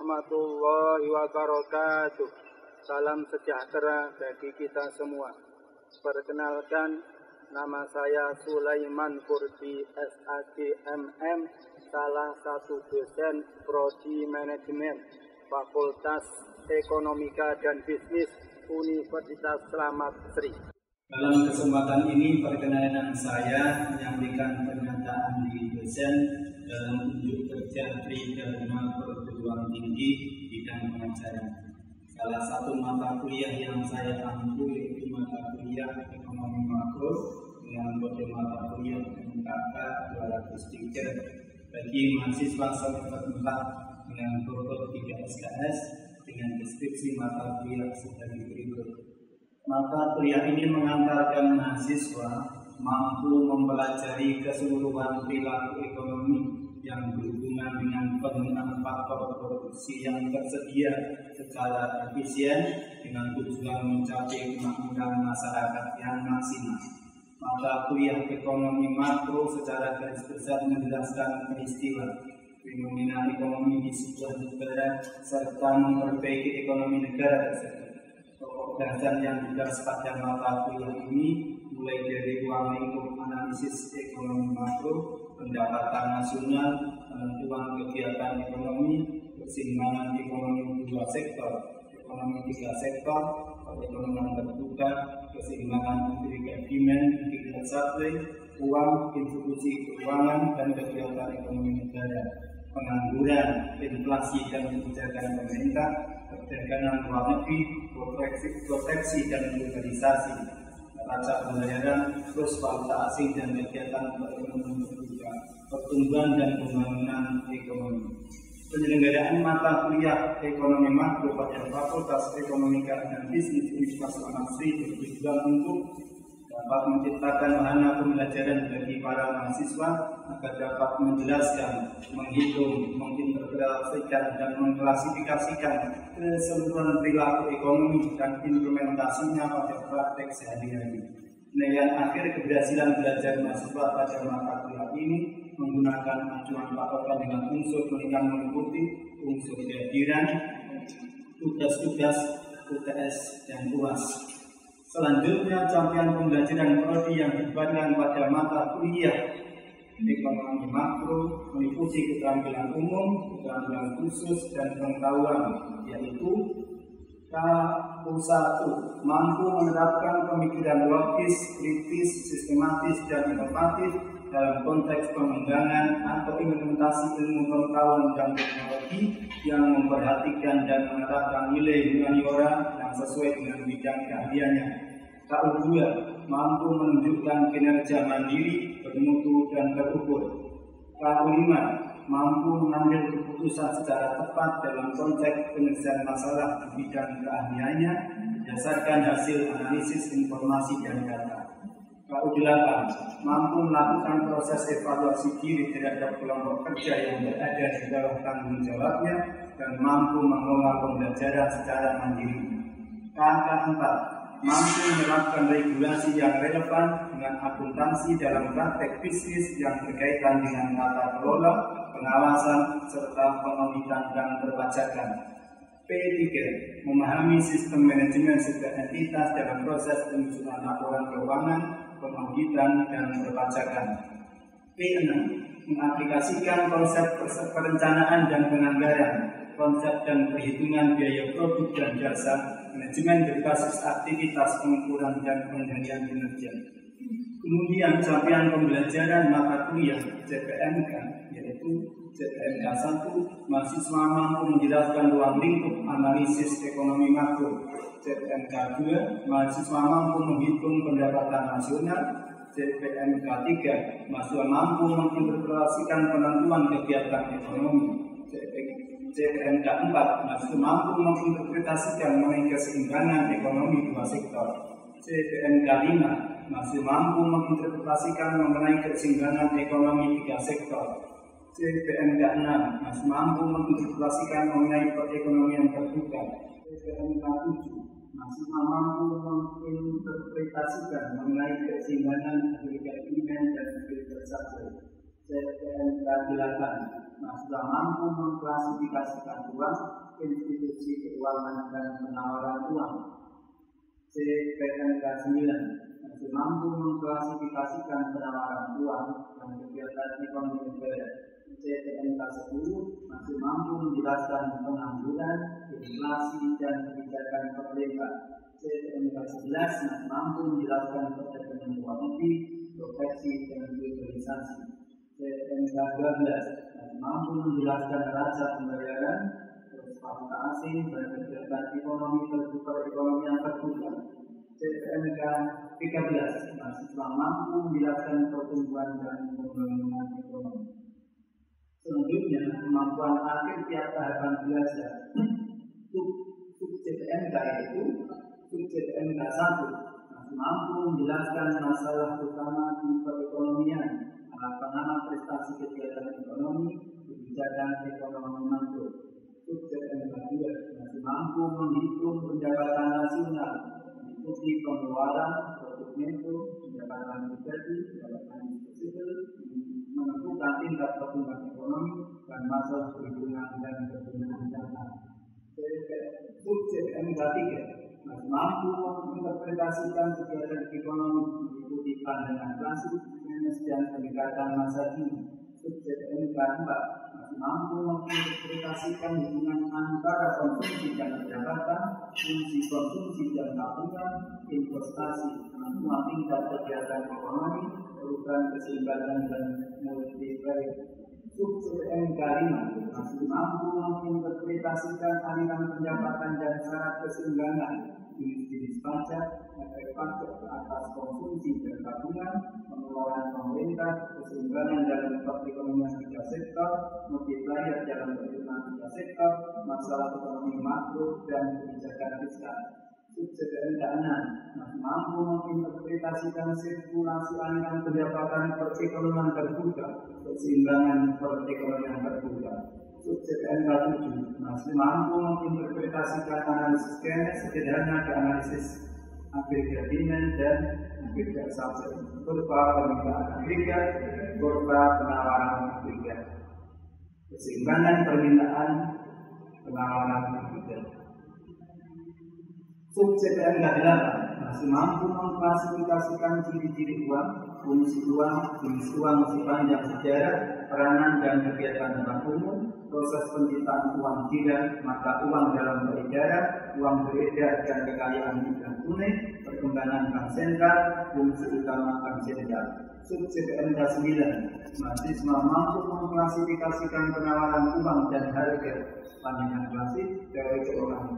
warahmatullahi wabarakatuh. Salam sejahtera bagi kita semua. Perkenalkan, nama saya Sulaiman Kurdi SAGMM, salah satu dosen Prodi Manajemen Fakultas Ekonomika dan Bisnis Universitas Slamet Sri. Dalam kesempatan ini, perkenalan saya menyampaikan pernyataan di dosen dalam unjuk kerja Tridharma Perguruan Tinggi bidang pengajaran. Salah satu mata kuliah yang saya ampu yaitu mata kuliah Ekonomi Makro dengan kode mata kuliah MKK 203 bagi mahasiswa semester 4 dengan bobot 3 SKS dengan deskripsi mata kuliah sebagai berikut. Mata kuliah ini mengantarkan mahasiswa mampu mempelajari keseluruhan perilaku ekonomi yang berhubungan dengan penggunaan faktor produksi yang tersedia secara efisien dengan tujuan mencapai kemakmuran masyarakat yang maksimal. Mata kuliah Ekonomi Makro secara garis besar menjelaskan peristiwa fenomena ekonomi di sebuah negara serta memperbaiki ekonomi negara tersebut. Bahasan yang dibahas pada mata kuliah ini mulai dari ruang lingkup analisis ekonomi makro, pendapatan nasional, penentuan kegiatan ekonomi, keseimbangan ekonomi dua sektor, ekonomi tiga sektor, perekonomian terbuka, keseimbangan agregat demand, agregat supply, uang, institusi keuangan, dan kegiatan ekonomi negara, pengangguran, inflasi dan kebijakan pemerintah, perdagangan luar negeri, proteksi dan globalisasi, neraca pembayaran, kurs valuta asing dan kegiatan perekonomian terbuka, pertumbuhan dan pembangunan ekonomi. Penyelenggaraan mata kuliah Ekonomi Makro pada Fakultas Ekonomika dan Bisnis Universitas Slamet Sri bertujuan untuk dapat menciptakan wahana pembelajaran bagi para mahasiswa agar dapat menjelaskan, menghitung, menginterpretasikan, dan mengklasifikasikan keseluruhan perilaku ekonomi dan implementasinya pada praktek sehari-hari. Penilaian akhir keberhasilan belajar mahasiswa pada mata kuliah ini menggunakan acuan patokan dengan unsur yang meliputi unsur kehadiran, tugas-tugas, UTS, dan UAS. Selanjutnya, capaian pembelajaran prodi yang dibebankan pada mata kuliah Ekonomi Makro meliputi keterampilan umum, keterampilan khusus, dan pengetahuan, yaitu K1 mampu menerapkan pemikiran logis, kritis, sistematis, dan inovatif dalam konteks pengembangan atau implementasi ilmu pengetahuan dan teknologi yang memperhatikan dan menerapkan nilai humaniora yang sesuai dengan bidang keahliannya. K2 mampu menunjukkan kinerja mandiri, bermutu, dan terukur. K5 mampu mengambil keputusan secara tepat dalam konteks penyelesaian masalah di bidang keahliannya berdasarkan hasil analisis informasi dan data. K8 mampu melakukan proses evaluasi diri terhadap kelompok kerja yang berada di bawah tanggung jawabnya dan mampu mengelola pembelajaran secara mandiri. K4 mampu menerapkan regulasi yang relevan dengan akuntansi dalam praktek bisnis yang berkaitan dengan tata kelola, pengawasan, serta pengauditan dan perpajakan. P3 memahami sistem manajemen sebuah entitas dalam proses penyusunan laporan keuangan, pengauditan, dan perpajakan. P6 mengaplikasikan konsep perencanaan dan penganggaran, konsep dan perhitungan biaya produk dan jasa, manajemen berbasis aktivitas pengukuran dan pengendalian kinerja. Kemudian capaian pembelajaran mata kuliah CPNK, yaitu CPNK 1, mahasiswa mampu menjelaskan ruang lingkup analisis ekonomi makro. CPNK 2, mahasiswa mampu menghitung pendapatan nasional. CPNK 3, mahasiswa mampu menginterpretasikan penentuan kegiatan ekonomi. CPNK 4, mahasiswa mampu menginterpretasikan mengenai keseimbangan ekonomi dua sektor. CPNK 5, mahasiswa mampu menginterpretasikan mengenai keseimbangan ekonomi tiga sektor. CPNK 6, mahasiswa mampu menginterpretasikan mengenai perekonomian terbuka. CPNK 7, mahasiswa mampu menginterpretasikan mengenai keseimbangan agregat demand dan agregat supply. CPNK 8 sudah mampu mengklasifikasikan uang, institusi keuangan dan penawaran uang. CPNK 9 masih mampu mengklasifikasikan penawaran uang dan kegiatan ekonomi negara. CPNK 10 masih mampu menjelaskan pengangguran, inflasi dan kebijakan pemerintah. CPNK 11 masih mampu menjelaskan perdagangan luar negeri, proteksi dan globalisasi. CPNK 12 masih mampu menjelaskan neraca pembayaran, valuta asing dan kegiatan ekonomi perekonomian terbuka. CPNK 13 masih mampu menjelaskan pertumbuhan dan pembangunan ekonomi. Selanjutnya, kemampuan akhir tiap tahapan belajar. Sub CPNK itu sub CPNK 1 masih mampu menjelaskan masalah utama di perekonomian, anak-anak prestasi kegiatan ekonomi, kebijakan ekonomi makro. Sub CPNK 2 masih mampu menghitung pendapatan nasional, mengikuti pengeluaran, produk neto, pendapatan pribadi, pendapatan disposibel, menentukan tingkat pertumbuhan ekonomi dan masalah perhitungan dan penggunaan data. Sub CPNK 3 masih mampu menginterpretasikan kegiatan ekonomi mengikuti pandangan klasik, dan pendekatan masa kini. Sub CPNK 4 masih mampu menginterpretasikan hubungan antara konsumsi dan pendapatan, fungsi konsumsi dan tabungan, investasi, kemampuan tingkat kegiatan ekonomi, perubahan keseimbangan dan multiplier. Sub CPNK 5 masih mampu menginterpretasikan aliran pendapatan dan syarat keseimbangan, jenis-jenis pajak, efek pajak ke atas konsumsi dan tabungan, pengeluaran pemerintah, keseimbangan dalam perekonomian tiga sektor, multiplier dalam perhitungan tiga sektor, masalah ekonomi makro dan kebijakan fiskal. Sub CPNK 6 masih mampu menginterpretasikan sirkulasi aliran pendapatan perekonomian terbuka, keseimbangan perekonomian terbuka. Sub CPNK 7 masih mampu menginterpretasikan analisis Keynes sederhana ke analisis agregat demand dan agregat supply, kurva permintaan agregat, kurva penawaran agregat, keseimbangan permintaan penawaran agregat. Sub CPNK 8 masih mampu mengklasifikasikan ciri-ciri uang, fungsi uang, jenis uang sepanjang sejarah, peranan dan kegiatan bank umum, proses penciptaan uang tidak, mata uang dalam peredaran, uang beredar dan kekayaan bukan tunai, perkembangan bank sentral, fungsi utama bank sentral. Sub CPNK 9 masih mampu mengklasifikasikan penawaran uang dan harga, pandangan klasik, teori keuangan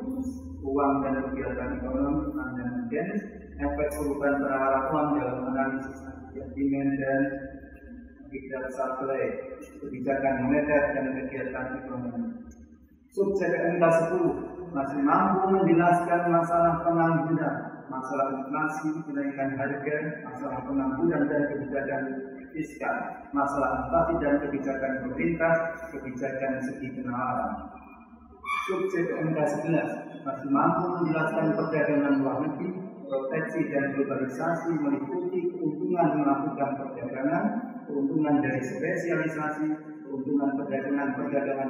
uang dan kegiatan ekonomi, pandangan Keynes, efek perubahan penawaran uang dalam analisis demand dan agregat supply, kebijakan moneter dan kegiatan ekonomi. Sub CPNK 10 masih mampu menjelaskan masalah pengangguran, masalah inflasi, kenaikan harga, masalah pengangguran dan kebijakan fiskal, masalah inflasi dan kebijakan pemerintah, kebijakan segi penawaran. Sub CPNK 11 masih mampu menjelaskan perdagangan luar negeri, proteksi dan globalisasi meliputi keuntungan melakukan perdagangan, keuntungan dari spesialisasi, keuntungan perdagangan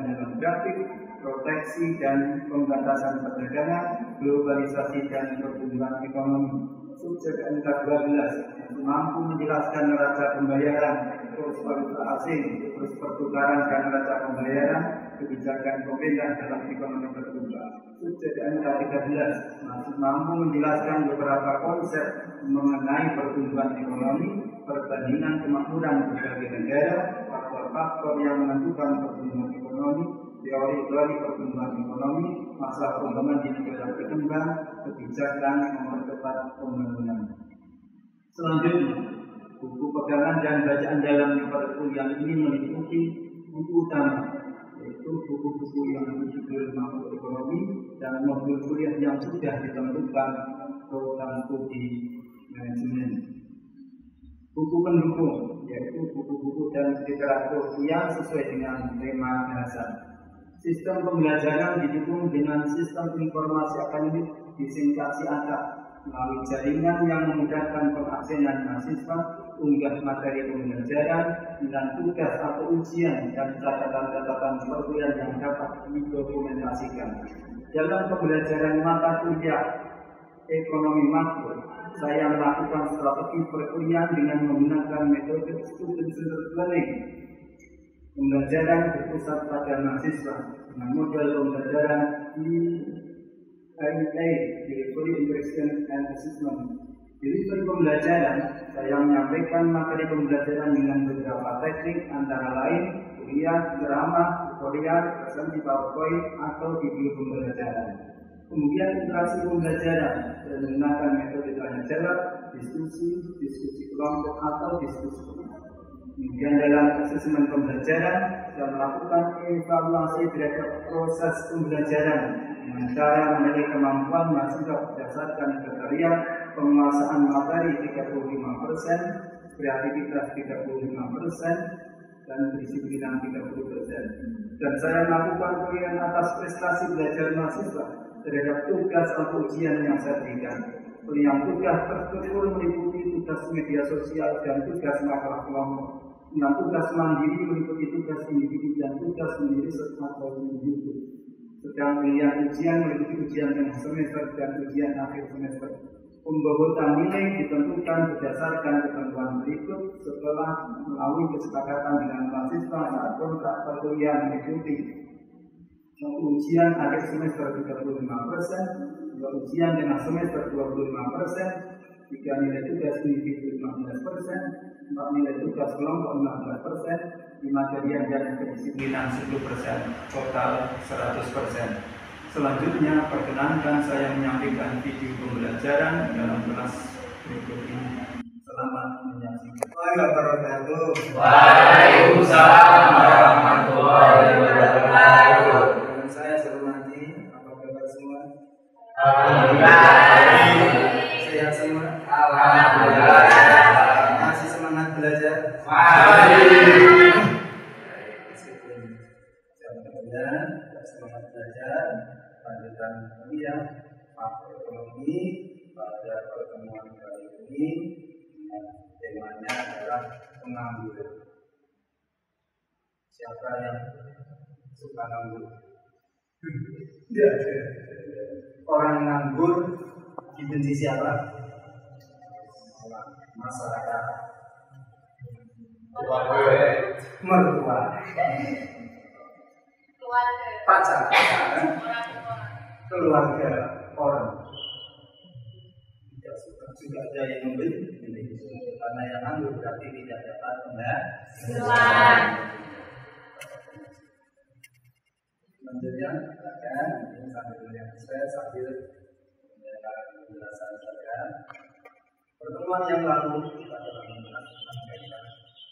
dalam grafik, proteksi dan pembatasan perdagangan, globalisasi dan pertumbuhan ekonomi. Sub CPNK 12 mampu menjelaskan neraca pembayaran, kurs valuta asing, kurs pertukaran dan neraca pembayaran, kebijakan pemerintah dalam ekonomi terbuka. Sub CPNK 13 masih mampu menjelaskan beberapa konsep mengenai pertumbuhan ekonomi, perbandingan kemakmuran berbagai negara, faktor-faktor yang menentukan pertumbuhan ekonomi, teori-teori pertumbuhan ekonomi, masalah pembangunan di negara berkembang, kebijakan mempercepat pembangunan. Selanjutnya, buku pegangan dan bacaan dalam perkuliahan ini meliputi buku utama, yaitu buku-buku yang berjudul makroekonomi dan modul kuliah yang sudah ditentukan program studi manajemen. Buku pendukung, yaitu buku-buku dan literatur yang sesuai dengan tema bahasa. Sistem pembelajaran didukung dengan sistem informasi akademik disingkat SIATA melalui jaringan yang memudahkan pengaksesan mahasiswa unggah materi pembelajaran dengan tugas atau ujian dan catatan-catatan perkuliahan yang dapat didokumentasikan. Dalam pembelajaran mata kuliah ekonomi makro, saya melakukan strategi perkuliahan dengan menggunakan metode student-centered learning. Pembelajaran berpusat pada mahasiswa dengan model pembelajaran DIA, Delivery, Interaction, and Assessment. Delivery pembelajaran, saya menyampaikan materi pembelajaran dengan beberapa teknik antara lain kuliah, drama, tutorial, presentasi PowerPoint, atau video pembelajaran. Kemudian interaksi pembelajaran dengan menggunakan metode tanya jawab, diskusi kelompok, atau diskusi. Kemudian dalam asesmen pembelajaran, saya melakukan evaluasi terhadap proses pembelajaran dengan cara menilai kemampuan mahasiswa berdasarkan kriteria penguasaan materi 35%, kreativitas 35%, dan kedisiplinan 30%. Dan saya melakukan penilaian atas prestasi belajar mahasiswa terhadap tugas atau ujian yang saya berikan. Penilaian tugas tersebut meliputi tugas media sosial dan tugas makalah kelompok. Penilaian tugas mandiri meliputi tugas individu dan tugas sendiri atau individu. Sedang penilaian ujian meliputi ujian tengah semester dan ujian akhir semester. Pembobotan nilai ditentukan berdasarkan ketentuan berikut setelah melalui kesepakatan dengan mahasiswa saat kontrak perkuliahan mengikuti. Ujian akhir semester 35%, ujian tengah semester 25%, 3 nilai tugas individu 15%, 4 nilai tugas kelompok 15%, 5 kajian dan kedisiplinan 10%, total 100%. Selanjutnya, perkenankan saya menyampaikan video pembelajaran dalam kelas berikut ini. Selamat menyaksikan. Waalaikumsalam. Waalaikumsalam warahmatullahi wabarakatuh. Dengan saya hormati, apa kabar semua? Alhamdulillah. Sehat semua? Alhamdulillah. Masih semangat belajar? Masih. Meskipun jam kerja, semangat belajar. Lanjutan kuliah makroekonomi pada pertemuan kali ini temanya adalah pengangguran. Siapa yang suka nganggur? Ya. Orang nganggur dibenci siapa? Masyarakat. Mertua. Pacar. Keluarga orang tidak suka juga ada yang membeli karena yang nganggur berarti tidak dapat penghasilan. Selanjutnya ini sambil melihat saya sambil mendengar penjelasan saya. Pertemuan yang lalu kita telah membahas tentang kaitan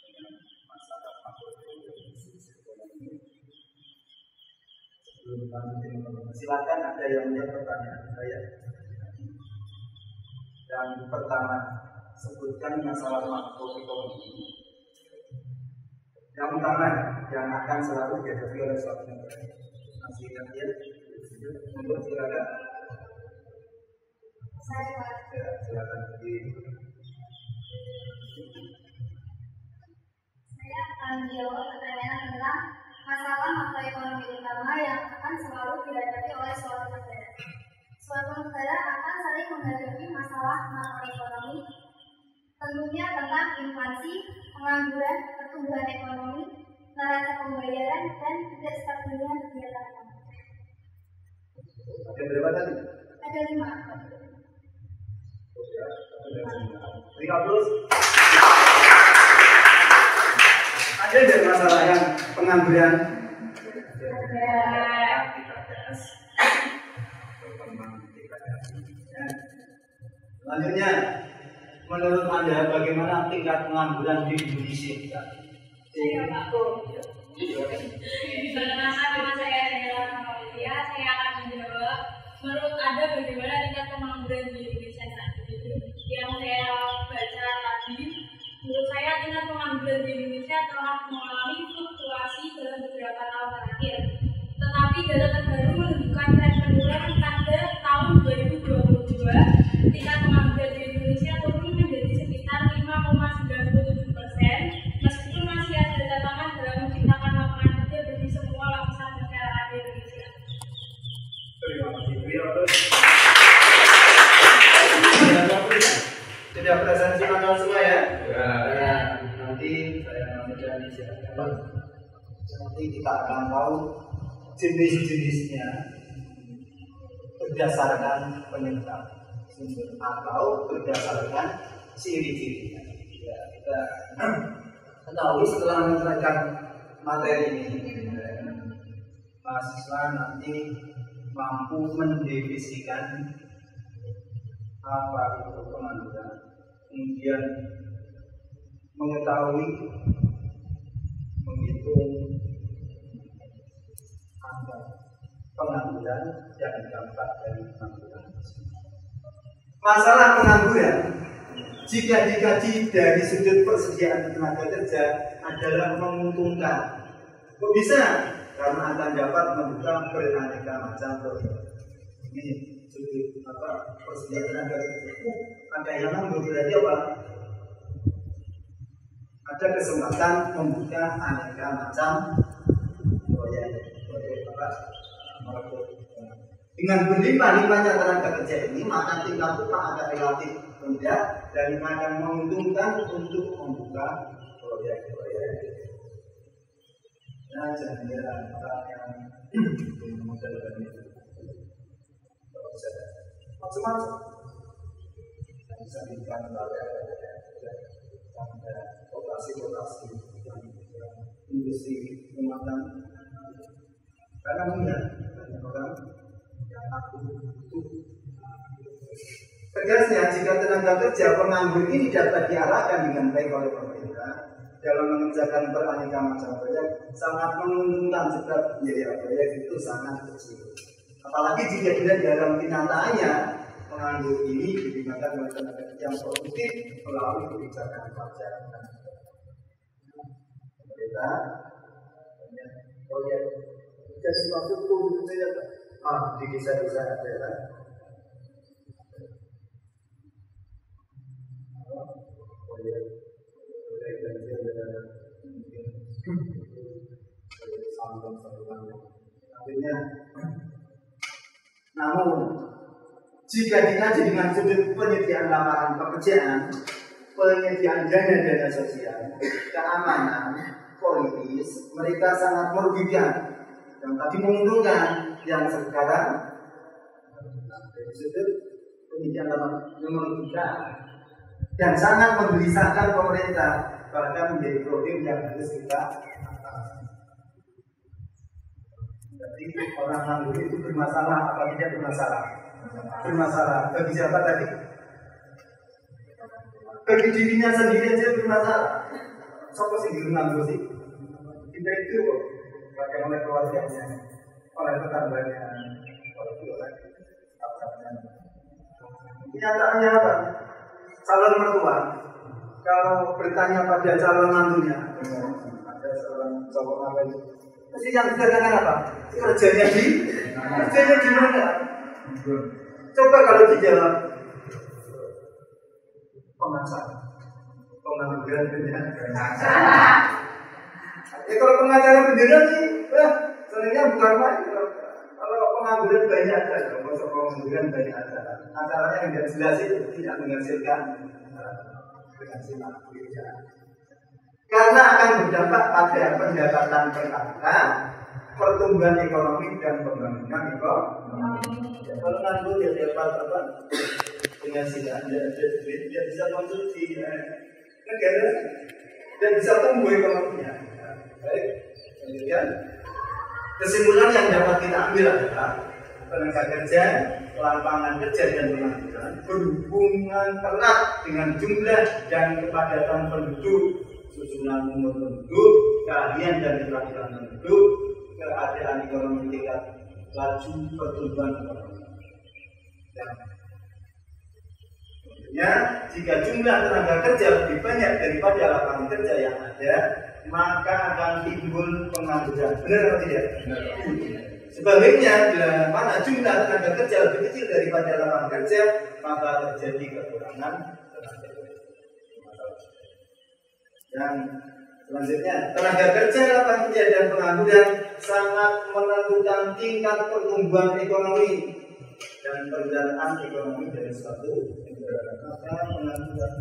dengan masalah makroekonomi. Silakan ada yang punya pertanyaan saya. Yang pertama, sebutkan masalah makroekonomi. Yang pertama, yang akan selalu dihadapi oleh suatu negara. Masihkan dia, untuk silakan. Silakan berdiri. Saya akan menjawab pertanyaan tentang masalah makroekonomi utama yang akan selalu dihadapi oleh suatu negara. Suatu negara akan sering menghadapi masalah makroekonomi, tentunya tentang inflasi, pengangguran, pertumbuhan ekonomi, neraca pembayaran, dan tidak stabilnya kegiatan ekonomi. Ada berapa tadi? Ada 5. 50. Ada tidak masalah yang pengangguran? Selanjutnya, menurut Anda bagaimana tingkat pengangguran di Indonesia? Perkenalkan, nama saya adalah Amalia. Saya akan menjawab. Menurut Anda bagaimana tingkat pengangguran di Indonesia saat ini? Yang saya baca tadi, menurut saya tingkat pengangguran di Indonesia telah mengalami fluktuasi dalam beberapa tahun terakhir. Tetapi data terbaru menunjukkan tren penurunan pada tahun 2022. Tingkat pengangguran di Indonesia turun menjadi sekitar 5,93%. Nanti kita akan tahu jenis-jenisnya berdasarkan penyebab sumber atau berdasarkan ciri-cirinya. Ya, kita ketahui setelah menerangkan materi ini, mahasiswa nanti mampu mendefinisikan apa itu pengangguran, kemudian mengetahui, menghitung angka pengangguran dan dampak dari pengangguran. Masalah pengangguran jika dikaji dari sudut persediaan tenaga kerja adalah menguntungkan. Kok bisa? Karena akan dapat membuka beraneka macam proyek. Ini sudut persediaan tenaga kerja. Ada yang berarti apa? Ada kesempatan membuka aneka macam proyek dengan berlimpah-limpahnya tenaga kerja ini, maka tingkat upah akan relatif rendah dan akan menguntungkan untuk membuka proyek-proyek. Nah, jangan orang yang model itu macam-macam. Bisa dibuat operasi-operasi industri rumah karena melihat banyak orang yang aku butuh. Tegasnya, jika tenaga kerja penganggur ini dapat diarahkan dengan baik oleh pemerintah dalam mengerjakan beraneka macam proyek, sangat menguntungkan sebab biaya proyek itu sangat kecil. Apalagi jika tidak dalam kenyataannya penganggur ini digunakan oleh tenaga kerja yang produktif melalui kebijakan pajak. Pemerintah proyek jadi suatu produk saja di desa-desa adalah proyek banjir dan sambung-sambungan akhirnya. Namun jika dikaji dengan sudut penyediaan lapangan pekerjaan, penyediaan dana sosial, keamanan, politis, mereka sangat merugikan. Yang tadi menguntungkan, yang sekarang dari sudut penyediaan lapangan merugikan dan sangat menggelisahkan pemerintah, bahkan menjadi problem yang harus kita atasi. Jadi orang nganggur itu bermasalah apa tidak bermasalah? Bermasalah. Bagi siapa tadi? Bagi dirinya sendiri aja bermasalah. Siapa sih yang nganggur sih? Kita itu bagaimana keluarganya, oleh tetangganya, oleh keluarganya. Kenyataannya apa? Calon mertua, kalau bertanya pada calon mantunya, ada seorang cowok apa itu? Mesti yang dikatakan apa? Kerjanya di mana? Coba kalau dijawab pengacara, pengangguran beneran. Ya kalau pengacara beneran sih, sebenarnya bukan main. Kalau pengangguran banyak saja, kalau pengangguran banyak acara. Acaranya yang tidak jelas itu tidak menghasilkan penghasilan pekerjaan. Karena akan berdampak pada pendapatan per kapita, pertumbuhan ekonomi dan pembangunan ekonomi. Ya, kalau nganggur ya dapat apa? Penghasilan, dia bisa konsumsi negara dan bisa tumbuh ekonominya. Baik, kemudian kesimpulan yang dapat kita ambil adalah tenaga kerja, lapangan kerja dan pengangguran berhubungan erat dengan jumlah dan kepadatan penduduk, susunan umur penduduk, keahlian dan keterampilan penduduk, keadaan ekonomi tingkat laju pertumbuhan ekonomi. Tentunya jika jumlah tenaga kerja lebih banyak daripada lapangan kerja yang ada, maka akan timbul pengangguran. Benar atau tidak? Benar. Sebaliknya, bila mana jumlah tenaga kerja lebih kecil daripada lapangan kerja, maka terjadi kekurangan tenaga kerja. Dan selanjutnya, tenaga kerja, lapangan kerja dan pengangguran sangat menentukan tingkat pertumbuhan ekonomi dan perjalanan ekonomi dari suatu negara. Maka pengangguran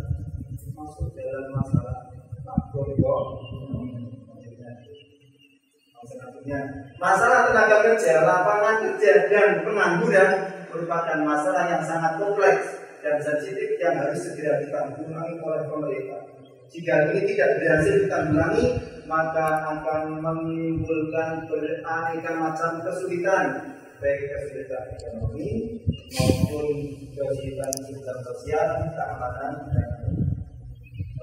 masuk dalam masalah makroekonomi. Selanjutnya, masalah tenaga kerja, lapangan kerja, dan pengangguran merupakan masalah yang sangat kompleks dan sensitif yang harus segera ditanggulangi oleh pemerintah. Jika ini tidak berhasil ditanggulangi, maka akan menimbulkan beraneka macam kesulitan, baik kesulitan ekonomi maupun kesulitan sosial, keamanan, dan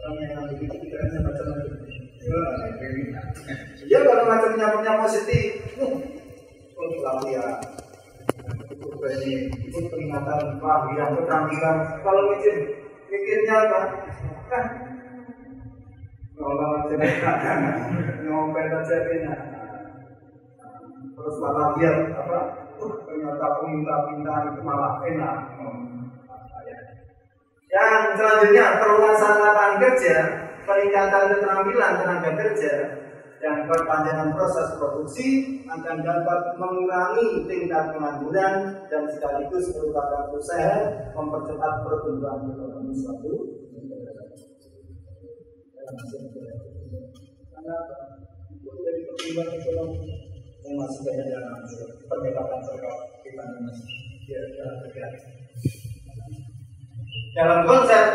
orang yang begitu pikirannya macam-macam. Ya kalau macam-macamnya positif, lalu ya ikut peringatan yang keterampilan. Kalau mikirnya apa? Kan kalau ngomong aja kena. Terus malah lihat apa? Ternyata peminta-pinta itu malah enak. Yang selanjutnya perluasan lapangan kerja, peningkatan keterampilan tenaga kerja, dan perpanjangan proses produksi akan dapat mengurangi tingkat pengangguran dan sekaligus merupakan usaha mempercepat pertumbuhan ekonomi suatu negara. Karena dari pertumbuhan ekonomi yang masih banyak dalam pendekatan terkait kita masih terkait. Dalam konsep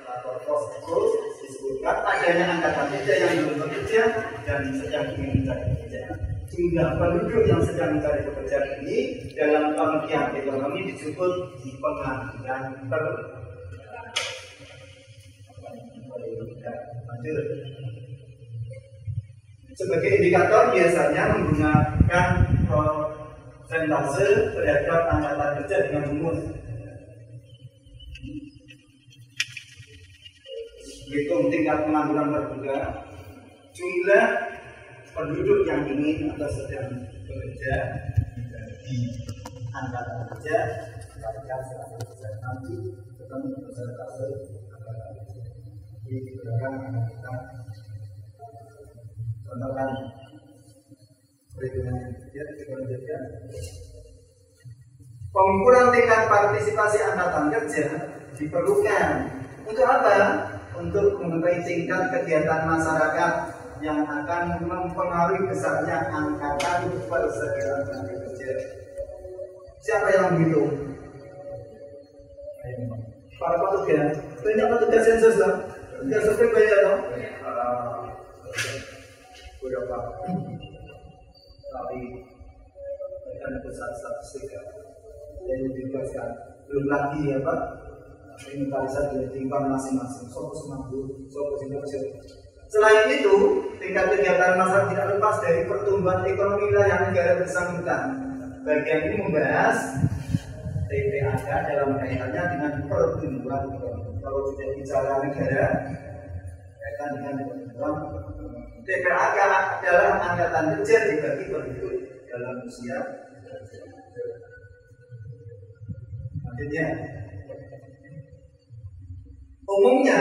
atau proses disebutkan adanya angkatan kerja yang belum bekerja dan sedang ingin mencari pekerjaan. Jumlah penduduk yang sedang mencari pekerjaan ini dalam pengertian ekonomi disebut pengangguran sebagai indikator biasanya menggunakan persentase terhadap angkatan kerja dengan umur. Hitung tingkat pengangguran terbuka, jumlah penduduk yang ingin atau sedang bekerja di angkatan kerja, kalikan 100% nanti ketemu persentase di belakang kita contohkan perhitungan kerja. Pengukuran tingkat partisipasi angkatan kerja diperlukan untuk apa? Untuk mengetahui tingkat kegiatan masyarakat yang akan mempengaruhi besarnya angkatan persediaan tenaga kerja. Siapa yang menghitung? Para petugas. Banyak petugas sensus lah. Petugas sensus banyak loh. Beberapa kali akan besar statistik yang dibebaskan. Belum lagi apa? Inventarisasi dari tingkat masing-masing. Selain itu, tingkat kegiatan masyarakat tidak lepas dari pertumbuhan ekonomi wilayah negara bersangkutan. Bagian ini membahas TPAK dalam kaitannya dengan pertumbuhan ekonomi. Kalau sudah bicara negara, kaitan dengan pertumbuhan ekonomi. TPAK adalah angkatan kerja dibagi penduduk dalam usia. Selanjutnya, umumnya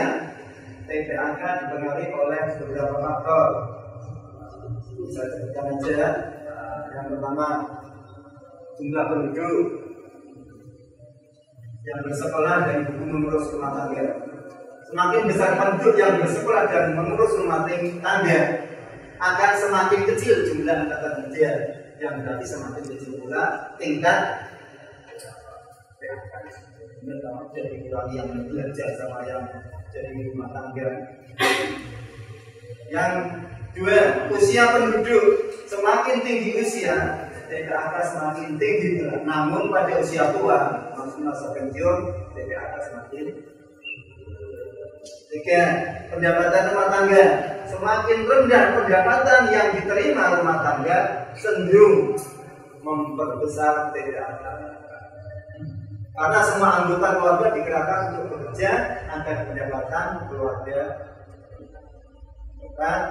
TPAK dipengaruhi oleh beberapa faktor. Bisa sebutkan aja. Yang pertama, jumlah penduduk yang bersekolah dan mengurus rumah tangga. Semakin besar penduduk yang bersekolah dan mengurus rumah tangga, akan semakin kecil jumlah angkatan kerja, yang berarti semakin kecil pula tingkat PHK. Jadi kurang yang bekerja sama yang jadi rumah tangga. Yang dua, usia penduduk semakin tinggi usia, TPAK semakin tinggi. Namun pada usia tua, maksudnya masa pensiun, TPAK semakin. Tiga, pendapatan rumah tangga semakin rendah pendapatan yang diterima rumah tangga cenderung memperbesar TPAK. Karena semua anggota keluarga digerakkan untuk bekerja agar pendapatan keluarga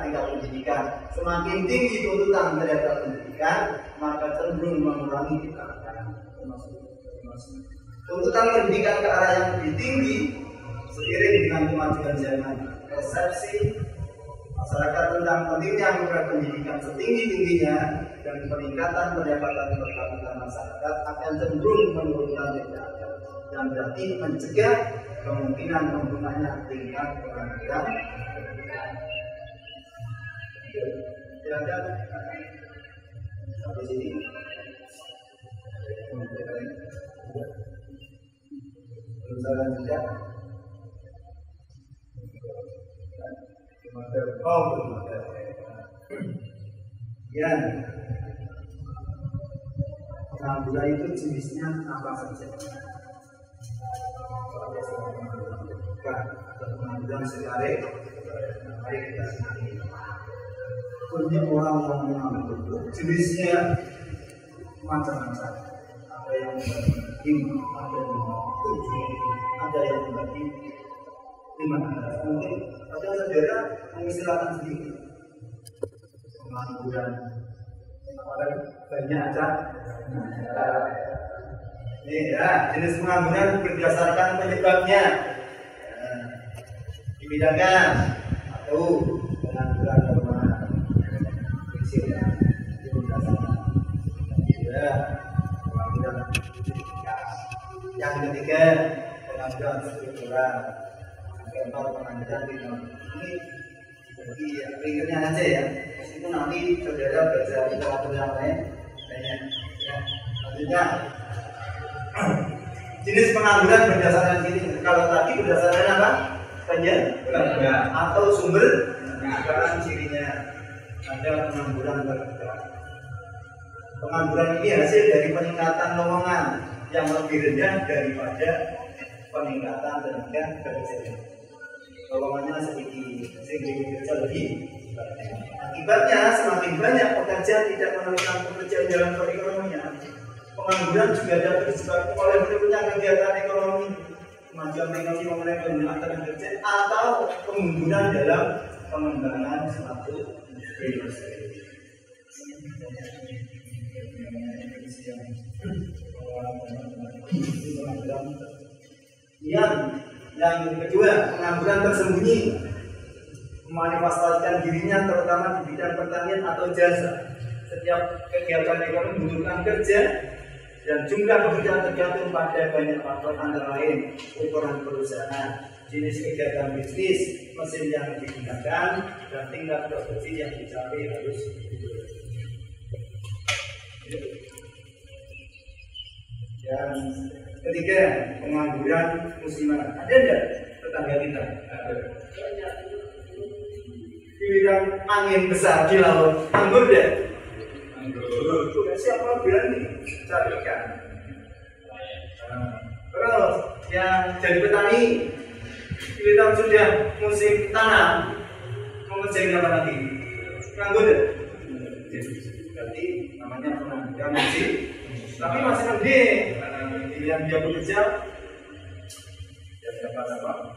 tingkat pendidikan. Semakin tinggi tuntutan terhadap pendidikan, maka cenderung mengurangi TPAK. Tuntutan pendidikan ke arah yang lebih tinggi seiring dengan kemajuan zaman. Persepsi masyarakat tentang pentingnya pendidikan setinggi-tingginya dan peningkatan pendapatan per kapita masyarakat akan cenderung menurunkan TPAK dan berarti mencegah kemungkinan penggunanya tingkat pengangguran. misalkan juga oh ya pengangguran itu jenisnya apa saja? Pengangguran sekarang mari kita senangi punya orang yang menganggur jenisnya macam-macam, ada yang membagi ada yang membagi 7, ada yang membagi 5. Mungkin ada saudara mengistilahkan sedikit pengangguran banyak ada. Ini ya jenis pengangguran berdasarkan penyebabnya dibedakan atau pengangguran normal kecil itu berdasarkan ya pengangguran yang ketiga pengangguran struktural, yang keempat pengangguran ini jadi ya ringannya aja ya, meskipun nanti saudara baca literatur yang lain banyak ya. Selanjutnya jenis pengangguran berdasarkan sini, kalau tadi berdasarkan apa? Penyebab atau sumber pengangguran cirinya. Ada pengangguran berbeda. Pengangguran ini hasil dari peningkatan lowongan yang lebih rendah daripada peningkatan tenaga kerja. Lowongannya sedikit sehingga bekerja lebih. Akibatnya semakin banyak pekerja tidak menemukan pekerjaan dalam perekonomian. Pengangguran juga dapat disebabkan oleh menurunnya kegiatan ekonomi, kemajuan teknologi mengenai penggunaan tenaga kerja atau penggunaan dalam pengembangan suatu industri. Yang kedua, pengangguran tersembunyi, memanifestasikan dirinya terutama di bidang pertanian atau jasa. Setiap kegiatan ekonomi membutuhkan kerja dan jumlah pekerjaan tergantung pada banyak faktor antara lain ukuran perusahaan, jenis kegiatan bisnis, mesin yang digunakan, dan tingkat produksi yang dicapai harus diturunkan. Yang ketiga, pengangguran musiman. Ada enggak tetangga kita? Ada. Giliran angin besar di laut, anggur deh. Anggur. Siapa berani carikan? Terus yang jadi petani, giliran sudah musim tanam, mau ngerjain apa nanti? Nganggur deh. Berarti namanya pengangguran musim. Tapi masih mending karena yang dia bekerja dia dapat apa?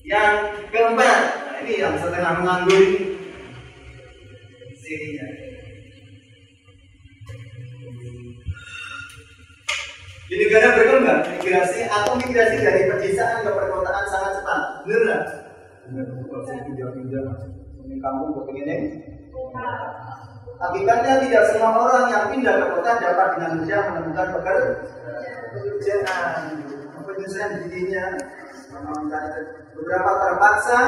Yang keempat, ini yang setengah menganggur ini sininya. Di negara berkembang, migrasi atau migrasi dari pedesaan ke perkotaan sangat cepat. Benar nggak? Benar. Kalau saya pindah-pindah ini kampung ke begini. Akibatnya tidak semua orang yang pindah ke kota dapat dengan mudah menemukan pekerjaan. Penyelesaian dirinya, beberapa terpaksa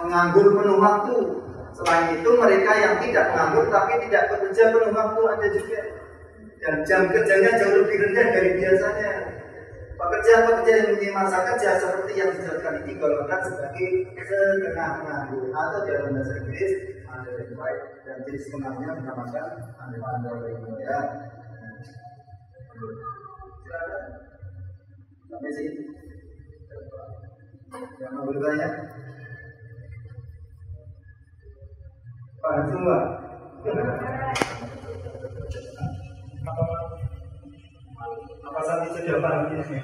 menganggur penuh waktu. Selain itu mereka yang tidak menganggur tapi tidak bekerja penuh waktu ada juga. Dan jam kerjanya jauh lebih rendah dari biasanya. Pekerja-pekerja yang mempunyai masa kerja seperti yang dijelaskan ini golongan sebagai setengah menganggur atau dalam bahasa Inggris unemployed, dan jenis pengangguran dinamakan unemployed. Ya. Silakan. Sampai sini. Yang mau bertanya? Paham semua? Apa saat itu sudah paham ini?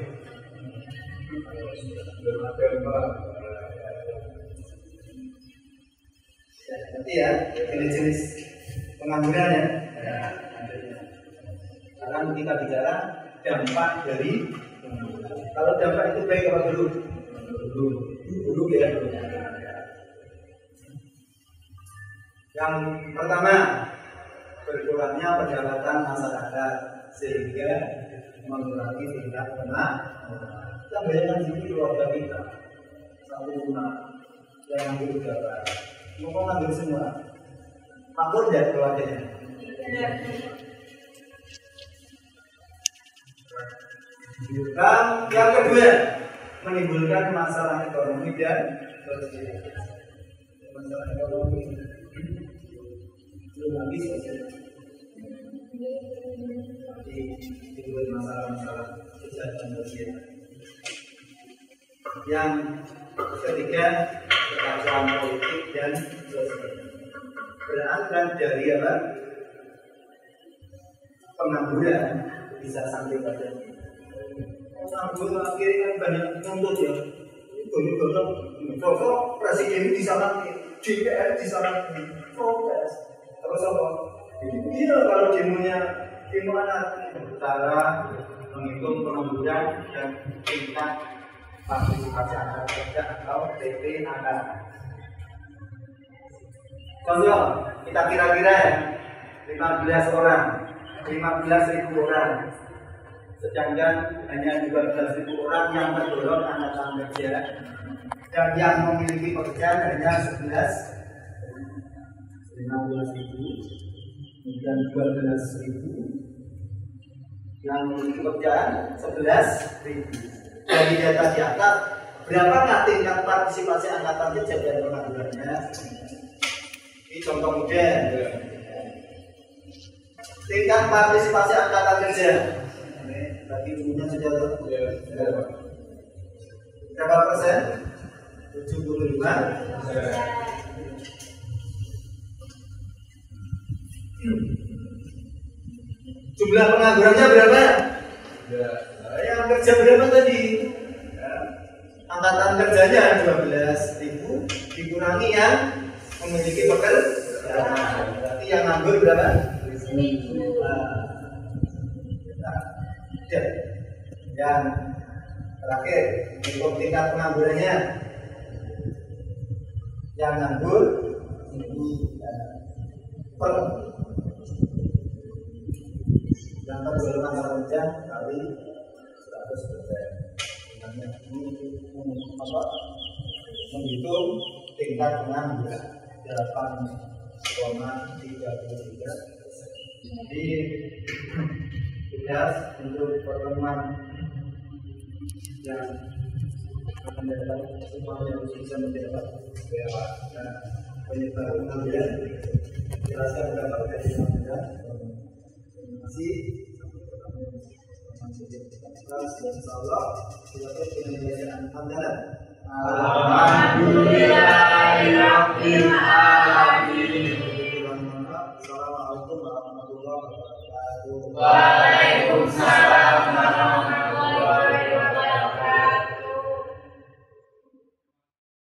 Nanti ya, jenis-jenis pengangguran ya. Sekarang kita bicara dampak dari pengangguran. Kalau dampak itu baik apa buruk? Buruk ya. Yang pertama, berkurangnya pendapatan masyarakat sehingga mengurangi tingkat pengangguran. Kita bayangkan sini keluarga kita satu rumah yang nganggur berapa? Mau nganggur semua, makmur tidak keluarganya? Yang kedua, menimbulkan masalah ekonomi dan sosial. Masalah ekonomi belum habis sosial. Timbul masalah-masalah sosial dan sosial. Yang ketiga, kekacauan politik dan sosial. Berangkat dari apa? Pengangguran bisa sampai pada pengangguran akhirnya kan banyak nuntut ya. Sosok presiden disalahkan, DPR disalahkan, protes. Terus apa? Iya kalau demo anak cara menghitung pengangguran dan tingkat partisipasi angkatan kerja atau TPAK. Contoh, kita kira-kira ya 15 orang, 15.000 orang. Sedangkan hanya 12.000 orang yang terdorong angkatan kerja dan yang memiliki pekerjaan hanya 15.000, kemudian 12.000 yang memiliki pekerjaan 11.000. Dari data di atas, berapakah tingkat partisipasi angkatan kerja dan penganggurannya? Ini contoh mudah. Tingkat partisipasi angkatan kerja. Tadi umumnya sudah berapa persen? 75. Jumlah penganggurannya berapa? Yang kerja berapa tadi? Angkatan kerjanya 12.000 dikurangi yang memiliki pekerjaan. Berarti yang nganggur berapa? 1.000. Yang terakhir, hitung tingkat penganggurannya. Yang nganggur per yang terdorong angkatan kerja kali 100%. Menghitung tingkat pengangguran 8,33%. Jadi tugas untuk pertemuan yang akan datang semuanya harus bisa menjawab penyebar pengangguran. Jelaskan dapat dari Anda. Terima kasih. Insyaallah kita dengan bacaan hamdalah. Alhamdulillahirabbil alamin. Assalamualaikum warahmatullahi wabarakatuh.